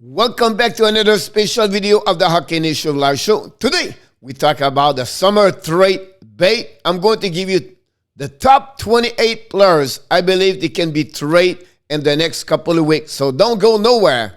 Welcome back to another special video of the Hockey Nation Live Show. Today, we talk about the summer trade bait. I'm going to give you the top 28 players I believe they can be traded in the next couple of weeks. So don't go nowhere.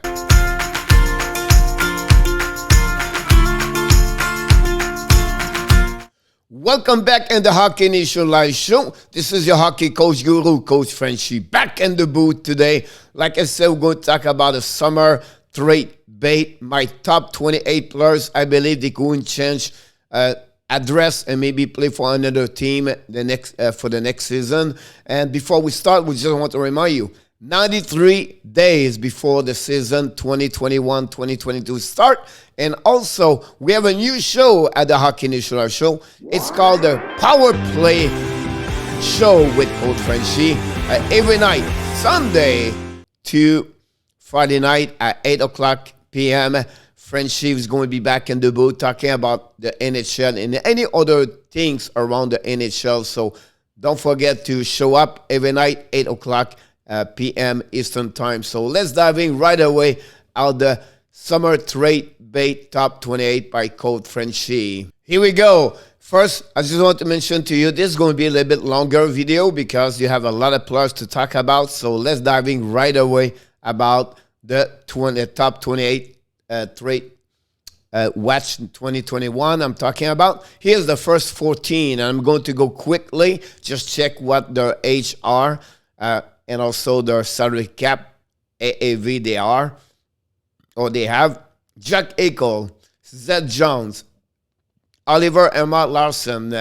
Welcome back in the Hockey Nation Live Show. This is your hockey coach guru, Coach Frenchy, back in the booth today. Like I said, we're going to talk about the summer trade bait. My top 28 players, I believe they could change address and maybe play for another team for the next season. And before we start, we just want to remind you, 93 days before the season 2021-2022 start. And also, we have a new show at the Hockey Nation Live Show. It's called the Power Play Show with Coach Frenchy. Every night, Sunday to Friday night at 8 o'clock p.m. Frenchy is going to be back in the booth talking about the NHL and any other things around the NHL. So don't forget to show up every night, 8 o'clock p.m. Eastern Time. So let's dive in right away out the Summer Trade Bait Top 28 by Coach Frenchy. Here we go. First, I just want to mention to you, this is going to be a little bit longer video because you have a lot of players to talk about. So let's dive in right away about the top 28 trade watch 2021 I'm talking about. Here's the first 14. I'm going to go quickly. Just check what their age are and also their salary cap AAV they are or they have. Jack Eichel, Zed Jones, Oliver Emma Larson,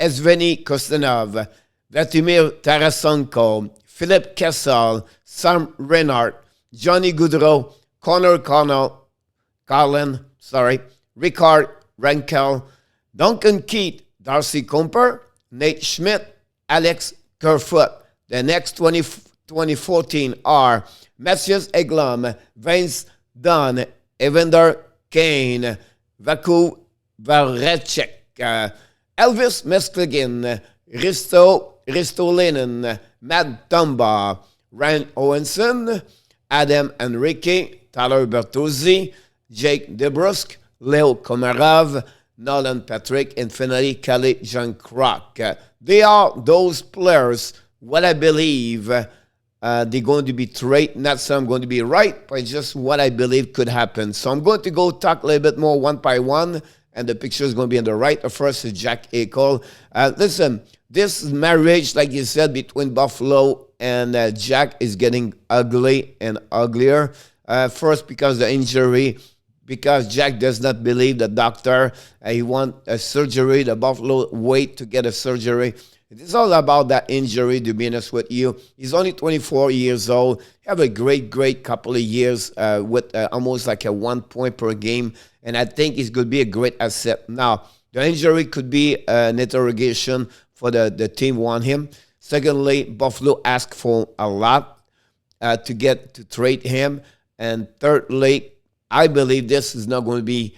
Evgeny Kostenov, Vladimir Tarasenko, Philip Cassell, Sam Reinhart, Johnny Goodroll, Connor Carlin, Ricard Recall, Duncan Keith, Darcy Kumper, Nate Schmidt, Alex Garfurt. The next 2014 are Matthias Eggman, Vince Dunn, Evander Kane, Vaku Varechek, Elvis Mesklagin, Risto Lennon, Matt Dumba, Ryan Owenson, Adam Rinky, Tyler Bertuzzi, Jake Debrosk, Leo Kamaraf, Nolan Patrick, and finally Kelly Jean Croc. They are those players, what I believe they're going to be traded. Not so I'm going to be right, but just what I believe could happen. So I'm going to go talk a little bit more one by one, and the picture is going to be on the right. The first is Jack Eichel. Listen, this marriage, like you said, between Buffalo and Jack is getting ugly and uglier. First, because the injury, because Jack does not believe the doctor. He wants a surgery. The Buffalo wait to get a surgery. It's all about that injury, to be honest with you. He's only 24 years old. He have a great couple of years with almost like a 1 point per game. And I think he's going to be a great asset. Now, the injury could be an interrogation for the team want him. Secondly, Buffalo asked for a lot to trade him. And thirdly, I believe this is not going to be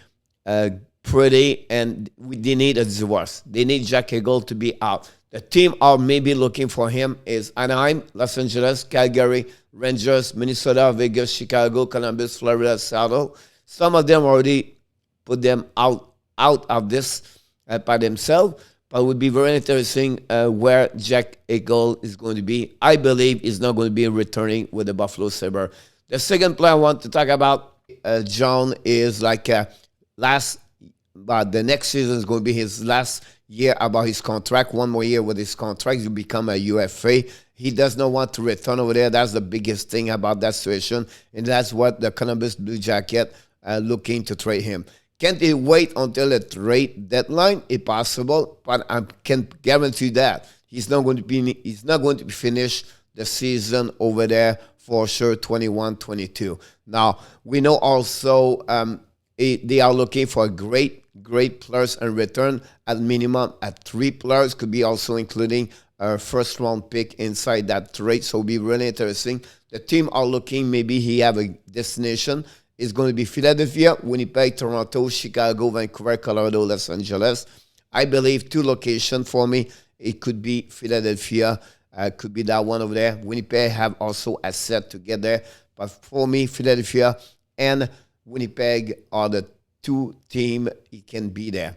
pretty, and they need a divorce. They need Jack Eichel to be out. The team are maybe looking for him is Anaheim, Los Angeles, Calgary, Rangers, Minnesota, Vegas, Chicago, Columbus, Florida, Seattle. Some of them already put them out of this by themselves. But it would be very interesting where Jack Eichel is going to be. I believe he's not going to be returning with the Buffalo Sabres. The second player I want to talk about, John, is like but the next season is going to be his last year about his contract. One more year with his contract, you become a UFA. He does not want to return over there. That's the biggest thing about that situation. And that's what the Columbus Blue Jacket looking to trade him. Can't they wait until the trade deadline if possible? But I can guarantee that he's not going to be finished the season over there for sure, 21-22. Now we know also they are looking for great players in return at minimum at 3 players. Could be also including a first round pick inside that trade. So it'll be really interesting. The team are looking. Maybe he have a destination. It's going to be Philadelphia, Winnipeg, Toronto, Chicago, Vancouver, Colorado, Los Angeles. I believe 2 locations for me. It could be Philadelphia, could be that one over there. Winnipeg have also a set to get there. But for me, Philadelphia and Winnipeg are the two team he can be there.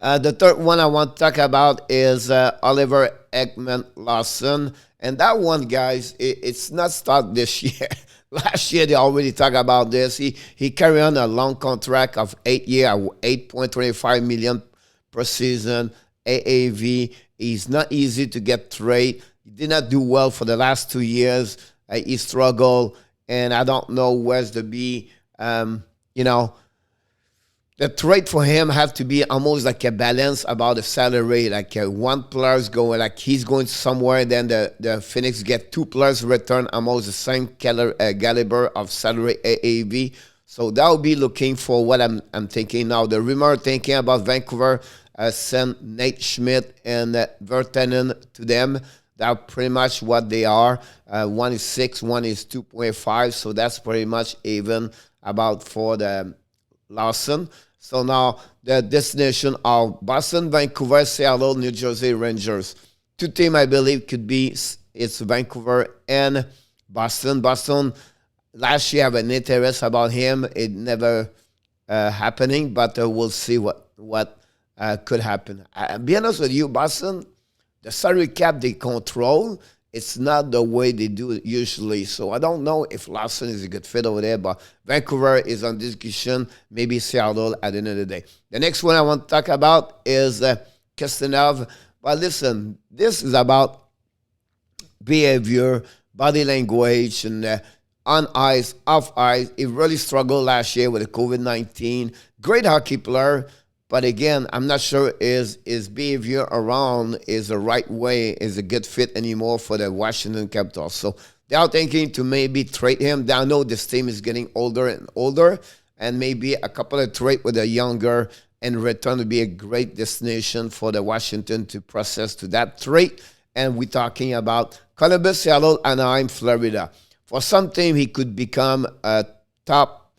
The third one I want to talk about is Oliver Eggman Larson. And that one, guys, it's not start this year. Last year, they already talked about this. He carried on a long contract of 8 years, $8.25 million per season, AAV. He's not easy to get trade. He did not do well for the last 2 years. He struggled, and I don't know where's the be. The trade for him have to be almost like a balance about the salary. Like one player's going, like he's going somewhere, then the Phoenix get two players return almost the same caliber of salary AAV. So that will be looking for what I'm thinking now. The rumor thinking about Vancouver send Nate Schmidt and Vertanen to them. That's pretty much what they are. One is 6, one is 2.5. So that's pretty much even about for the Larson. So now the destination are Boston, Vancouver, Seattle, New Jersey Rangers. Two teams I believe could be it's Vancouver and Boston. Boston last year have an interest about him. It never happening, but we'll see what could happen. Be honest with you, Boston, the salary cap they control, it's not the way they do it usually. So I don't know if Larson is a good fit over there, but Vancouver is on discussion, maybe Seattle at the end of the day. The next one I want to talk about is Kastanov. But listen, this is about behavior, body language, and on ice, off ice. He really struggled last year with the COVID-19. Great hockey player. But again, I'm not sure his behavior around is the right way, is a good fit anymore for the Washington Capitals. So they are thinking to maybe trade him. I know this team is getting older and older, and maybe a couple of trade with a younger and return to be a great destination for the Washington to process to that trade. And we're talking about Columbus, Seattle, Anaheim, Florida. For some team, he could become a top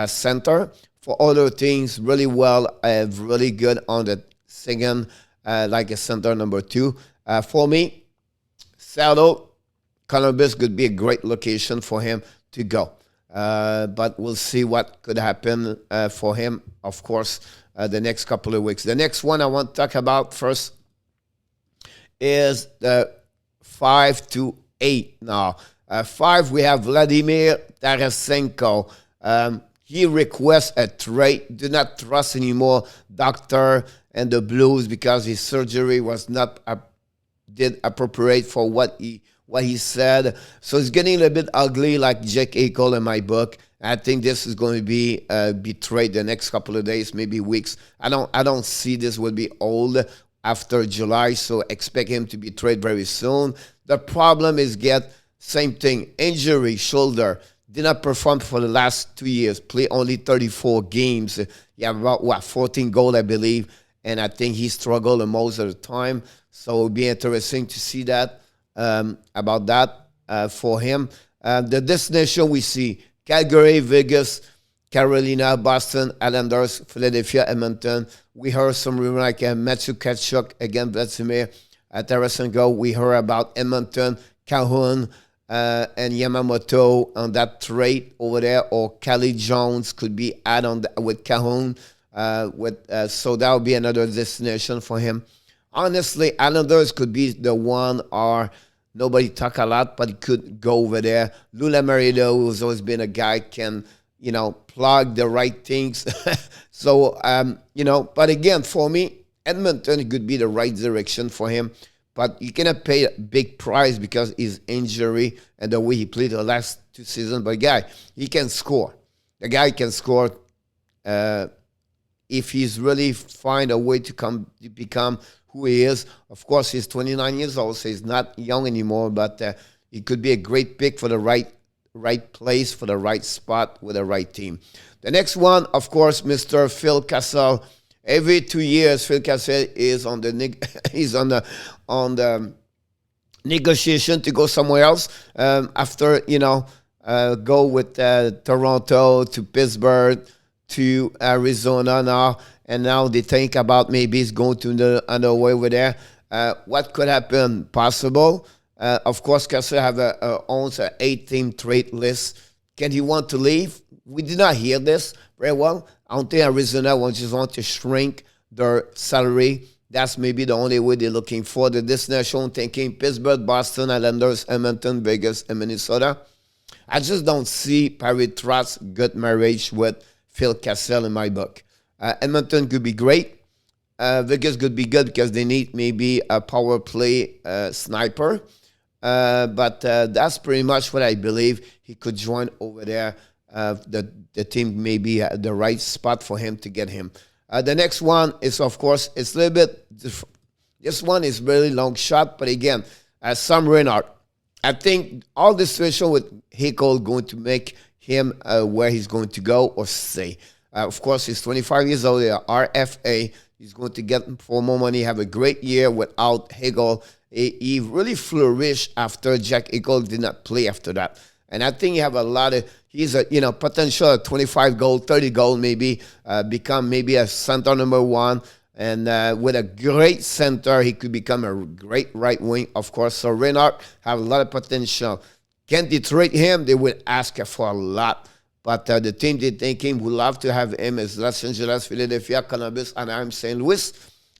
center. For other things, really well, really good on the second, like a center number 2. For me, Seattle, Columbus could be a great location for him to go. But we'll see what could happen for him, of course, the next couple of weeks. The next one I want to talk about first is the 5 to 8 now. 5, we have Vladimir Tarasenko. He requests a trade. Do not trust anymore doctor and the Blues because his surgery was not did appropriate for what he said. So it's getting a little bit ugly, like Jake Eichel in my book. I think this is going to be trade the next couple of days, maybe weeks. I don't see this will be old after July, so expect him to be traded very soon. The problem is same thing, injury, shoulder. Did not perform for the last 2 years. Play only 34 games. He have about 14 goals, I believe, and I think he struggled the most of the time. So it'll be interesting to see that about that for him. The destination we see: Calgary, Vegas, Carolina, Boston, Islanders, Philadelphia, Edmonton. We heard some rumor like Matthew Tkachuk again, Vladimir Tarasenko. We heard about Edmonton, Calhoun. And Yamamoto on that trade over there, or Kelly Jones could be add on with Cajon. So that would be another destination for him. Honestly, Islanders could be the one, or nobody talk a lot, but he could go over there. Lula Marido, who's always been a guy, can plug the right things. So but again, for me, Edmonton could be the right direction for him. But you cannot pay a big price because his injury and the way he played the last 2 seasons. But he can score. The guy can score if he's really find a way to become who he is. Of course, he's 29 years old, so he's not young anymore. But he could be a great pick for the right place, for the right spot with the right team. The next one, of course, Mr. Phil Cassell. Every 2 years, Phil Cassell is on the negotiation to go somewhere else. After go with Toronto to Pittsburgh to Arizona now, and now they think about maybe he's going to the other way over there. What could happen? Possible. Of course, Cassell owns an 8-team trade list Can he want to leave? We did not hear this very well. I don't think Arizona just want to shrink their salary. That's maybe the only way they're looking for. The destination thinking Pittsburgh, Boston, Islanders, Edmonton, Vegas, and Minnesota. I just don't see Paris Trot's good marriage with Phil Cassell in my book. Edmonton could be great. Vegas could be good because they need maybe a power play sniper. But that's pretty much what I believe. He could join over there. The team may be at the right spot for him to get him. The next one is, of course, it's a little bit different. This one is really long shot, but again, Sam Reinhart. I think all the situation with Hickle going to make him where he's going to go or stay. Of course, he's 25 years old. RFA. He's going to get for more money, have a great year without Hagel. He really flourished after Jack Hagel did not play after that. And I think he have a lot of, he's a, potential 25 goal, 30 goal maybe, become maybe a center number one. And with a great center, he could become a great right wing, of course. So Reinhardt have a lot of potential. Can they trade him? They would ask for a lot. But the team they thinking would love to have him as Los Angeles, Philadelphia, Columbus, Anaheim, St. Louis.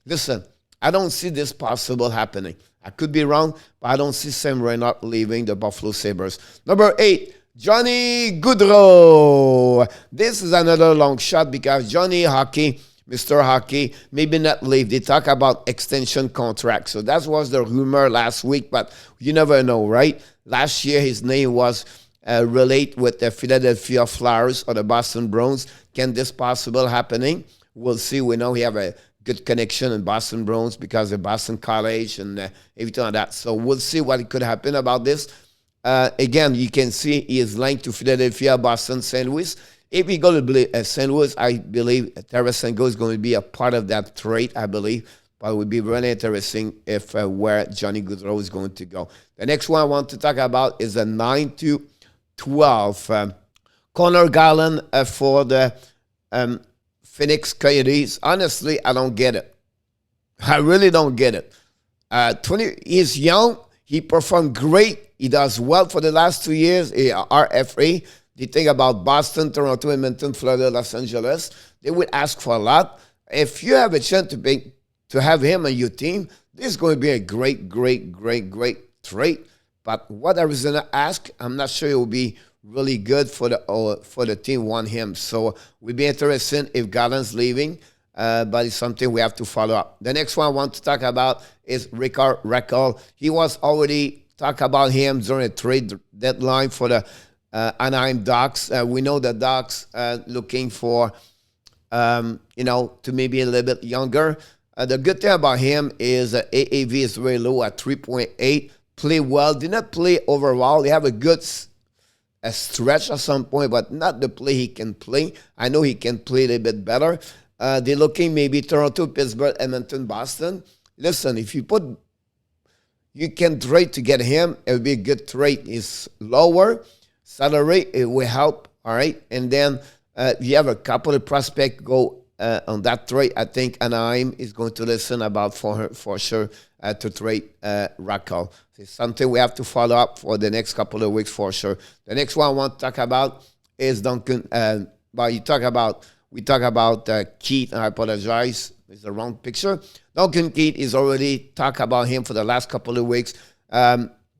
Listen, I don't see this possible happening. I could be wrong, but I don't see Sam Reinhart leaving the Buffalo Sabres. Number 8, Johnny Goodroll. This is another long shot because Johnny Hockey, Mr. Hockey, maybe not leave. They talk about extension contract. So that was the rumor last week, but you never know, right? Last year, his name was relate with the Philadelphia Flyers or the Boston Bruins. Can this possible happening? We'll see. We know he have a good connection in Boston Bruins because of Boston College and everything like that. So we'll see what could happen about this. Again, you can see he is linked to Philadelphia, Boston, St. Louis. If he go to St. Louis, I believe Tarasenko is going to be a part of that trade, I believe. But it would be really interesting if where Johnny Goodroll is going to go. The next one I want to talk about is a 9-12. Connor Garland for the Phoenix Coyotes. Honestly, I don't get it. I really don't get it. He's young. He performed great. He does well for the last 2 years. RFA. They think about Boston, Toronto, Edmonton, Florida, Los Angeles. They would ask for a lot. If you have a chance to have him on your team, this is going to be a great trade. But what Arizona ask, I'm not sure it will be really good for the team want him. So we'll be interested if Garland's leaving, but it's something we have to follow up. The next one I want to talk about is Ricard Recall. He was already talk about him during a trade deadline for the Anaheim Ducks. We know the Ducks looking for, to maybe a little bit younger. The good thing about him is AAV is very low at 3.8. Play well. Did not play overall. They have a good stretch at some point, but not the play he can play. I know he can play a little bit better. They're looking maybe Toronto, Pittsburgh, Edmonton, Boston. Listen, if you can trade to get him, it would be a good trade. It's lower salary. It will help, all right? And then you have a couple of prospects go on that trade. I think Anaheim is going to listen about for sure to trade Recall. It's something we have to follow up for the next couple of weeks for sure. The next one I want to talk about is Duncan. We talk about Keith. I apologize. It's the wrong picture. Duncan Keith is already talked about him for the last couple of weeks.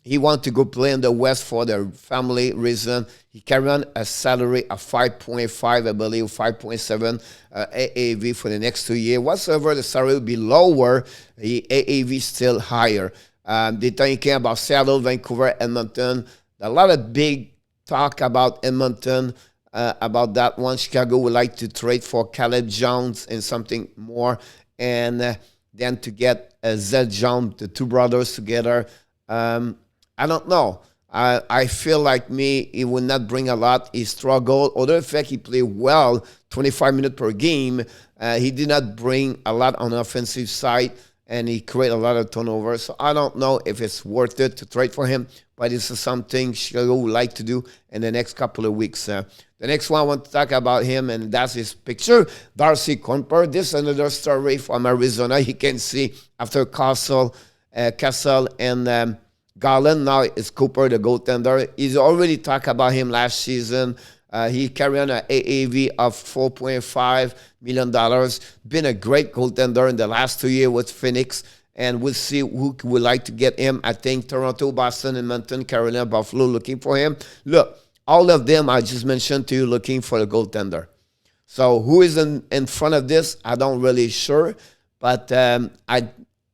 He wants to go play in the West for the family reason. He carry on a salary of 5.5, I believe, 5.7 AAV for the next 2 years. Whatsoever the salary will be lower, the AAV is still higher. They're talking about Seattle, Vancouver, Edmonton. A lot of big talk about Edmonton, about that one. Chicago would like to trade for Caleb Jones and something more. And then to get Zed Jones, the two brothers together. I don't know. I feel like he would not bring a lot. He struggled. Although the fact he played well, 25 minutes per game, he did not bring a lot on the offensive side, and he created a lot of turnovers. So I don't know if it's worth it to trade for him, but this is something Chicago would like to do in the next couple of weeks. The next one I want to talk about him, and that's his picture. Darcy Kuemper. This is another story from Arizona. You can see after Cassell and Garland now is Cooper, the goaltender. He's already talked about him last season. He carried on an AAV of $4.5 million. Been a great goaltender in the last 2 years with Phoenix. And we'll see who would like to get him. I think Toronto, Boston, Edmonton, Carolina, Buffalo looking for him. Look, all of them I just mentioned to you looking for a goaltender. So who is in front of this, I don't really sure. But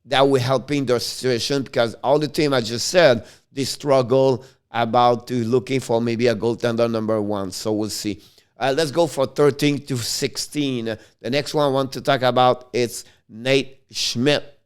that will helping their situation because all the team I just said, they struggle about to looking for maybe a goaltender number one. So we'll see. Let's go for 13 to 16. The next one I want to talk about is Nate Schmidt.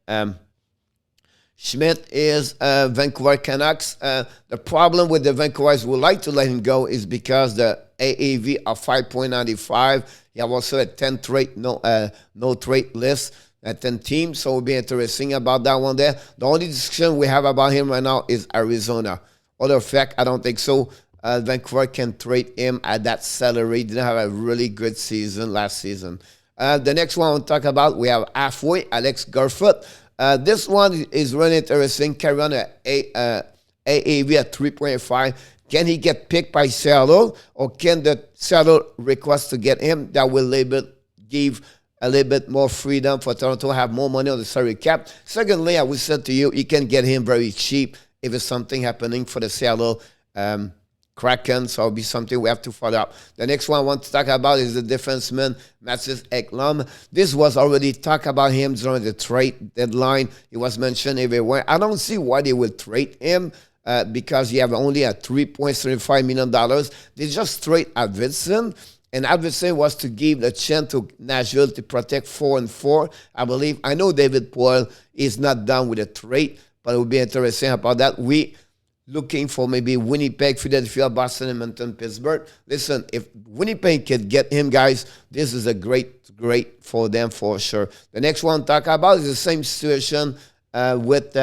Schmidt is Vancouver Canucks. The problem with the Vancouvers would like to let him go is because the AAV of 5.95. He have also a 10 trade no trade list. 10 teams, so it'll be interesting about that one there. The only discussion we have about him right now is Arizona. Other fact, I don't think so. Vancouver can trade him at that salary. Didn't have a really good season last season. The next one we'll talk about, we have halfway, Alex Garfurt. This one is really interesting. Carry on a AAV at 3.5. Can he get picked by Seattle, or can the Seattle request to get him? That will give a little bit more freedom for Toronto to have more money on the salary cap. Secondly, I would say to you, you can get him very cheap if it's something happening for the Seattle Kraken. So it'll be something we have to follow up. The next one I want to talk about is the defenseman, Mathias Ekholm. This was already talked about him during the trade deadline. It was mentioned everywhere. I don't see why they will trade him because you have only a $3.75 million. They just trade Arvidsson. And Arvidsson was to give the chance to Nashville to protect 4-4, I believe. I know David Poile is not done with the trade, but it would be interesting about that. We looking for maybe Winnipeg, Philadelphia, Boston, Edmonton, Pittsburgh. Listen, if Winnipeg could get him, guys, this is a great for them for sure. The next one to talk about is the same situation with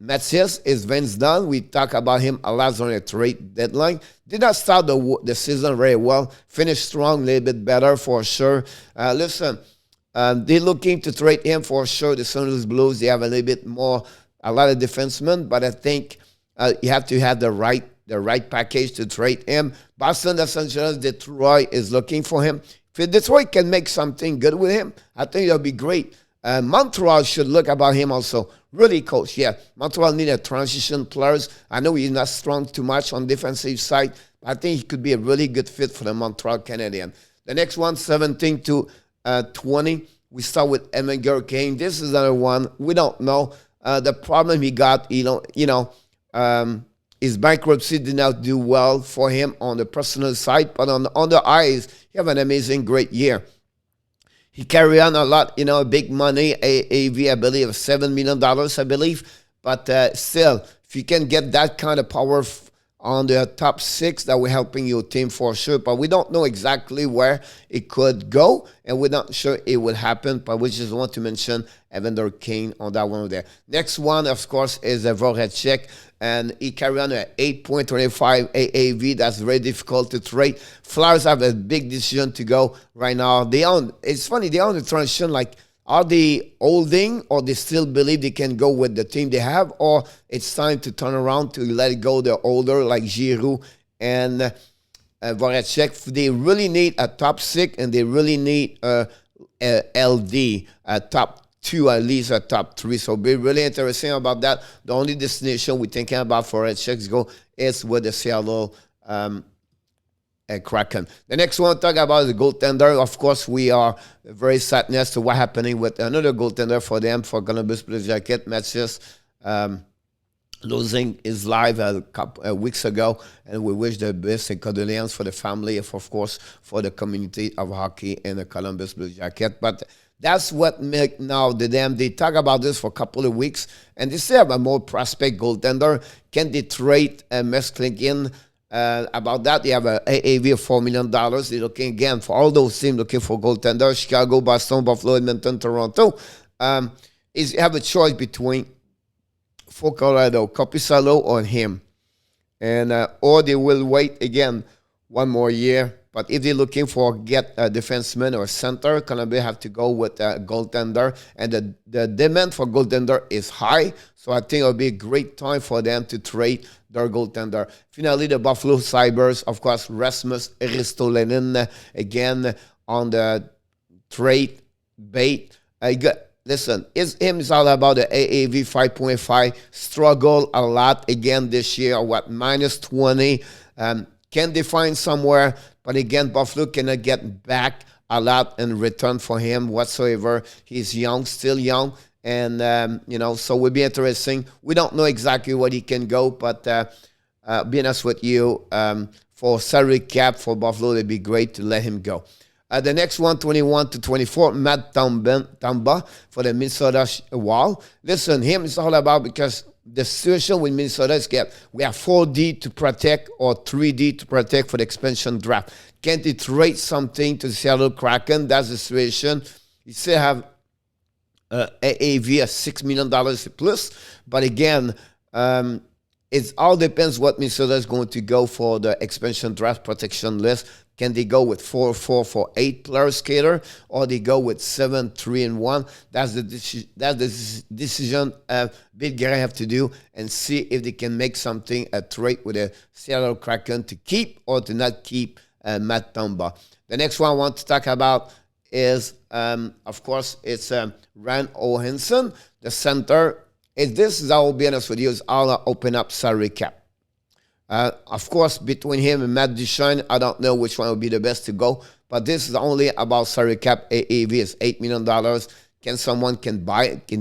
Matthias is Vince Dunn. We talk about him a lot on a trade deadline. Did not start the season very well. Finished strong, a little bit better for sure. Listen, they're looking to trade him for sure. The St. Louis Blues, they have a little bit more, a lot of defensemen, but I think you have to have the right package to trade him. Boston, Los Angeles, Detroit is looking for him. If Detroit can make something good with him, I think that'll be great. Montreal should look about him also. Really, coach, yeah. Montreal need a transition players. I know he's not strong too much on defensive side, but I think he could be a really good fit for the Montreal Canadiens. The next one, 17 to 20. We start with Edmonton Hurricane. This is another one. We don't know. The problem he got, his bankruptcy did not do well for him on the personal side, but on the eyes, he have an amazing, great year. He carried on a lot, big money, AAV, I believe, of $7 million, I believe. But still, if you can get that kind of power on the top six, that will helping your team for sure. But we don't know exactly where it could go, and we're not sure it will happen. But we just want to mention Evander Kane on that one over there. Next one, of course, is Voracek. And he carried on an 8.25 AAV. That's very difficult to trade. Flyers have a big decision to go right now. It's funny, they're on the transition. Like, are they holding, or they still believe they can go with the team they have, or it's time to turn around to let it go the older, like Giroux and Voracek. They really need a top six, and they really need a LD, a top two, at least a top three. So be really interesting about that. The only destination we're thinking about for Red Checks go is with the Seattle Kraken. The next one to talk about is the goaltender. Of course, we are very sadness to what happening with another goaltender for them, for Columbus Blue Jacket, Matthias, losing his life a couple weeks ago, and we wish the best and condolences for the family, of course, for the community of hockey in the Columbus Blue Jacket. But that's what make now they talk about this for a couple of weeks, and they still have a more prospect goaltender. Can they trade Mesklin? About that, they have an AAV of $4 million. They're looking again for all those teams looking for goaltenders: Chicago, Boston, Buffalo, Edmonton, Toronto. You have a choice between for Colorado, Copisalo or him, and or they will wait again one more year But if they're looking for get a defenseman or center, Columbia have to go with a goaltender. And the demand for goaltender is high. So I think it'll be a great time for them to trade their goaltender. Finally, the Buffalo Sabres, of course, Rasmus Ristolainen again on the trade bait. Listen, it's all about the AAV 5.5. Struggle a lot again this year. Minus 20. Can they find somewhere? But again, Buffalo cannot get back a lot in return for him whatsoever. He's young, still young. And, so it will be interesting. We don't know exactly what he can go, but be honest with you, for salary cap for Buffalo, it'd be great to let him go. The next one, 21 to 24, Matt Tamba for the Minnesota Wild. Listen, him is all about because the situation with Minnesota is we have 4D to protect or 3D to protect for the expansion draft. Can't they trade something to the Seattle Kraken? That's the situation. You still have AAV at $6 million plus. But again, it all depends what Minnesota is going to go for the expansion draft protection list. Can they go with 4-4 for 8-player skater, or they go with 7-3-1? That's the decision Bill Guerin have to do and see if they can make something a trade with the Seattle Kraken to keep or to not keep Matt Tamba. The next one I want to talk about is, of course, it's Rand Johansson, the center. This is, I will be honest with you, is all open up salary cap. Of course, between him and Matt Duchene, I don't know which one would be the best to go. But this is only about salary cap. AAV is $8 million. Can someone can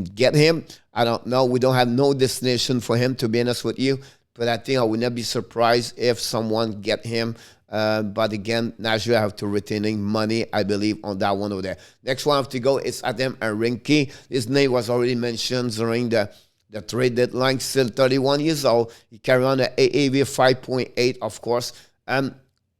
get him? I don't know. We don't have no destination for him, to be honest with you. But I think I would not be surprised if someone get him. But again, Nashville have to retaining money, I believe, on that one over there. Next one I have to go is Adam Rinky. His name was already mentioned during the trade deadline. Still 31 years old. He carry on the AAV 5.8, of course.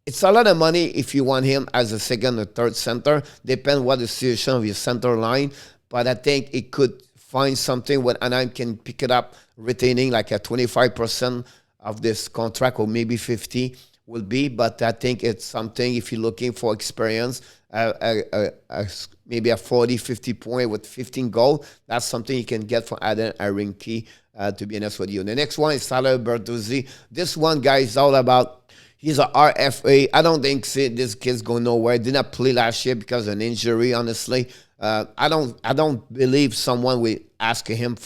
It's a lot of money if you want him as a second or third center. Depends what the situation of your center line. But I think it could find something when Anaheim can pick it up, retaining like a 25% of this contract, or maybe 50 will be. But I think it's something, if you're looking for experience, maybe a 40, 50 point with 15 goal. That's something you can get from Adam Rinky, to be honest with you. The next one is Tyler Bertuzzi. This one guy is all about, he's a RFA. I don't think this kid's going nowhere. Did not play last year because of an injury, honestly. I don't believe someone will ask him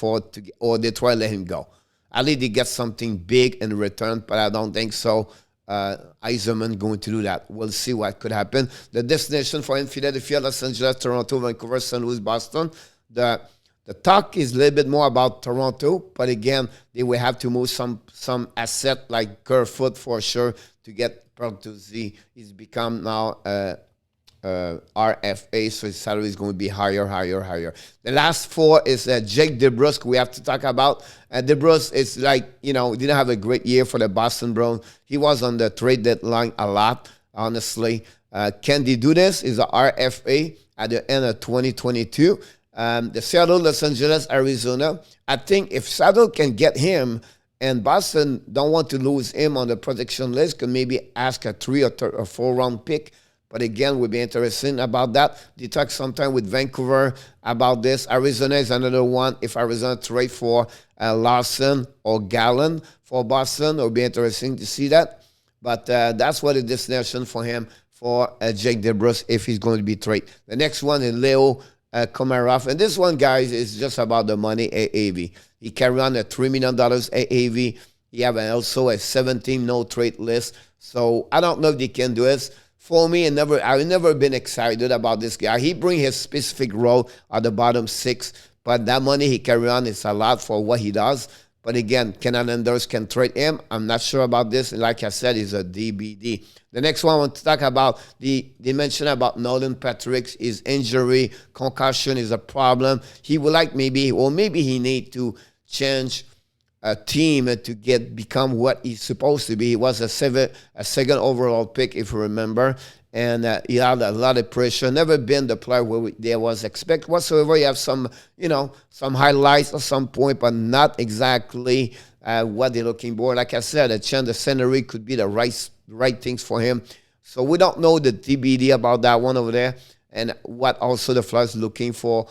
or they try to let him go. At least they get something big in return, but I don't think so. Eiserman going to do that. We'll see what could happen. The destination for him: Philadelphia, Los Angeles, Toronto, Vancouver, St. Louis, Boston. The talk is a little bit more about Toronto, but again, they will have to move some asset like Garfurt for sure to get Bertuzzi. He's become now RFA, so his salary is going to be higher. The last four is Jake Debrosk. We have to talk about Debrosk. Is like, didn't have a great year for the Boston Bruins. He was on the trade deadline a lot, honestly. Can they do this? Is a RFA at the end of 2022. The Seattle, Los Angeles, Arizona. I think if Seattle can get him, and Boston don't want to lose him on the protection list, can maybe ask a 3 or 4 round pick. But again, we'll be interested about that. They talk sometime with Vancouver about this. Arizona is another one. If Arizona trade for Larson or Gallen for Boston, it'll be interesting to see that. But that's what the destination for him, for Jake Debrosk, if he's going to be traded. The next one is Leo Kamaraf. And this one, guys, is just about the money, AAV. He carry on a $3 million AAV. He have also a 17 no-trade list. So I don't know if they can do this. For me, I've never been excited about this guy. He bring his specific role at the bottom 6, but that money he carry on is a lot for what he does. But again, Canadiens can trade him. I'm not sure about this. Like I said, he's a DBD. The next one I want to talk about, they mentioned about Nolan Patrick. His injury, concussion is a problem. He would like maybe he need to change a team to become what he's supposed to be. He was a second overall pick, if you remember, and he had a lot of pressure. Never been the player where there was expect whatsoever. You have some highlights at some point, but not exactly what they're looking for. Like I said, a change of scenery could be the right things for him. So we don't know the TBD about that one over there and what also the Flyers looking for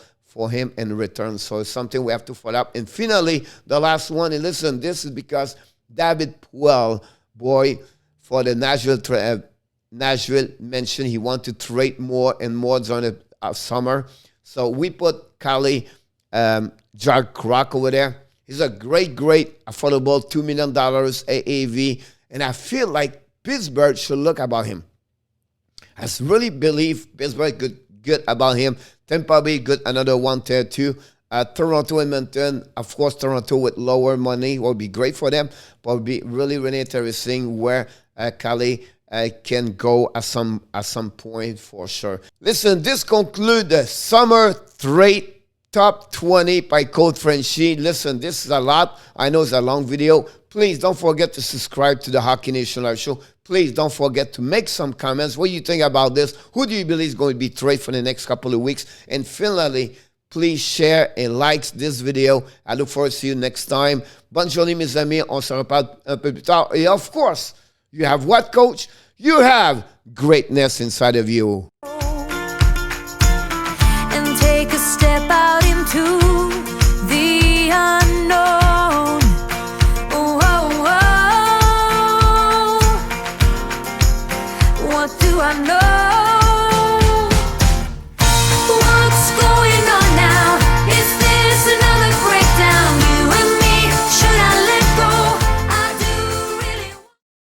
him in return. So it's something we have to follow up. And finally, the last one, and listen, this is because David Puel, boy, for the Nashville mentioned he wanted to trade more and more during the summer. So we put Cali Jack Croc over there. He's a great affordable $2 million AAV. And I feel like Pittsburgh should look about him. I really believe Pittsburgh good about him. Tampa Bay good, another one there too. Toronto, Edmonton, of course, Toronto with lower money will be great for them, but will be really interesting where Cali can go at some point for sure. Listen, this concludes the summer trade top 20 by Coach Frenchy. Listen, this is a lot. I know it's a long video. Please don't forget to subscribe to the Hockey Nation Live Show. Please don't forget to make some comments. What do you think about this? Who do you believe is going to be traded for the next couple of weeks? And finally, please share and like this video. I look forward to see you next time. Bonne journée, mes amis. On se reparle un peu plus tard. Et of course, you have what, coach? You have greatness inside of you. And take a step out into the unknown. Oh, oh, oh. What do I know?